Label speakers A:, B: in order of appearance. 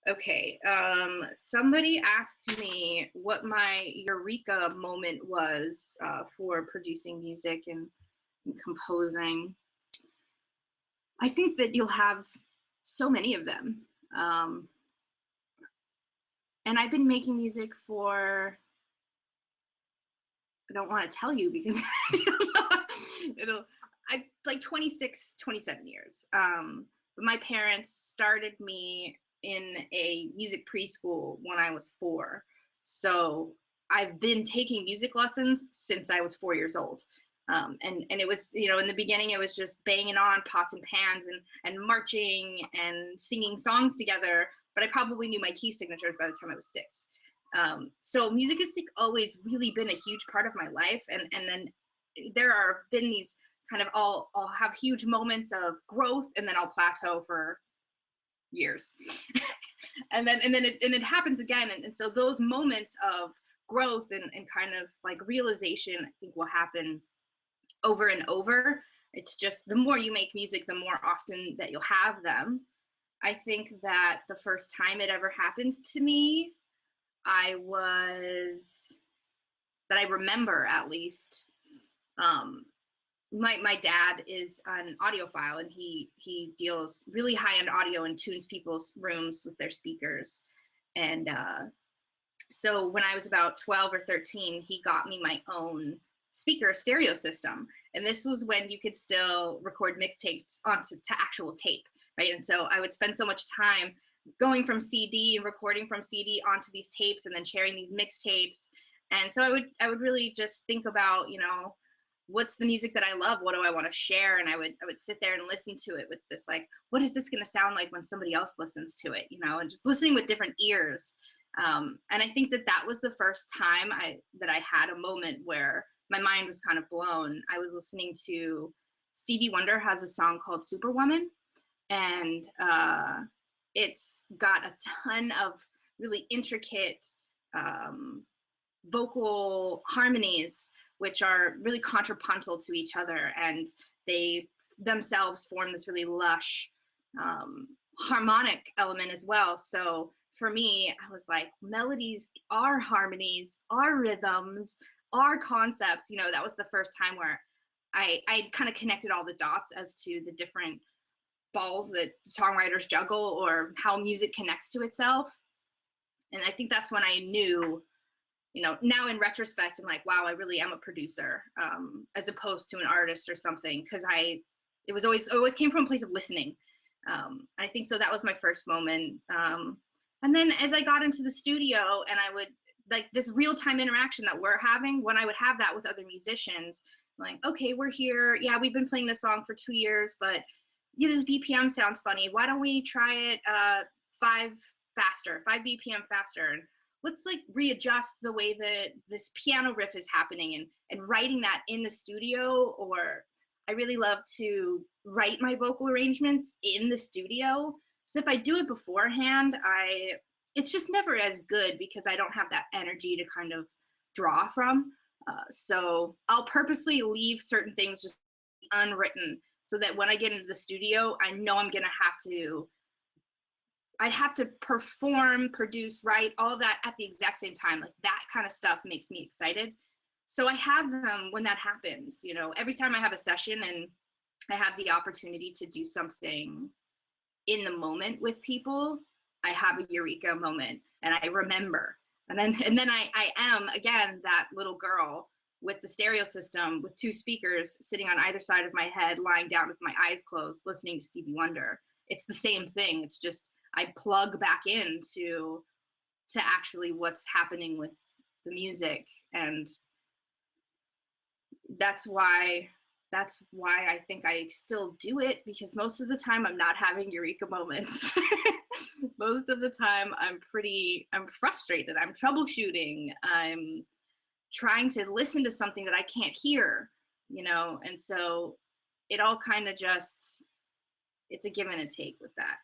A: Okay, somebody asked me what my Eureka moment was for producing music and composing. I think that you'll have so many of them. Um, and I've been making music for, I don't want to tell you because it'll, I like 26, 27 years. But my parents started me in a music preschool when I was 4. So I've been taking music lessons since I was 4 years old. And it was, in the beginning, it was just banging on pots and pans and marching and singing songs together. But I probably knew my key signatures by the time I was 6. So music has like always really been a huge part of my life. And then there are been these kind of, I'll have huge moments of growth and then I'll plateau for years. and then it happens again. And so those moments of growth and kind of like realization, I think, will happen over and over. It's just the more you make music, the more often that you'll have them. I think that the first time it ever happened to me, that I remember at least, my dad is an audiophile, and he deals really high-end audio and tunes people's rooms with their speakers. And so when I was about 12 or 13, he got me my own speaker stereo system. And this was when you could still record mixtapes onto actual tape, right? And so I would spend so much time going from CD and recording from CD onto these tapes and then sharing these mixtapes. And so I would really just think about, what's the music that I love? What do I want to share? And I would sit there and listen to it with this, like, what is this going to sound like when somebody else listens to it? And just listening with different ears. And I think that was the first time that I had a moment where my mind was kind of blown. I was listening to Stevie Wonder has a song called Superwoman, and it's got a ton of really intricate vocal harmonies, which are really contrapuntal to each other, and they themselves form this really lush harmonic element as well. So for me, I was like, melodies are harmonies, are rhythms, are concepts. That was the first time where I kind of connected all the dots as to the different balls that songwriters juggle or how music connects to itself. And I think that's when I knew, now in retrospect, I'm like, wow, I really am a producer, as opposed to an artist or something. Cause it always came from a place of listening. I think so that was my first moment. And then as I got into the studio and I would, like, this real-time interaction that we're having, when I would have that with other musicians, like, okay, we're here. Yeah, we've been playing this song for 2 years, but yeah, this BPM sounds funny. Why don't we try it 5 BPM faster? And let's like readjust the way that this piano riff is happening and writing that in the studio. Or I really love to write my vocal arrangements in the studio. So if I do it beforehand, it's just never as good because I don't have that energy to kind of draw from. So I'll purposely leave certain things just unwritten so that when I get into the studio, I know I'd have to perform, produce, write, all of that at the exact same time. Like, that kind of stuff makes me excited. So I have them when that happens. Every time I have a session and I have the opportunity to do something in the moment with people, I have a Eureka moment and I remember. And then I am, again, that little girl with the stereo system with 2 speakers sitting on either side of my head, lying down with my eyes closed, listening to Stevie Wonder. It's the same thing. It's just I plug back into actually what's happening with the music. And that's why I think I still do it, because most of the time I'm not having Eureka moments. Most of the time I'm frustrated. I'm troubleshooting. I'm trying to listen to something that I can't hear, and so it all kind of just, it's a give and a take with that.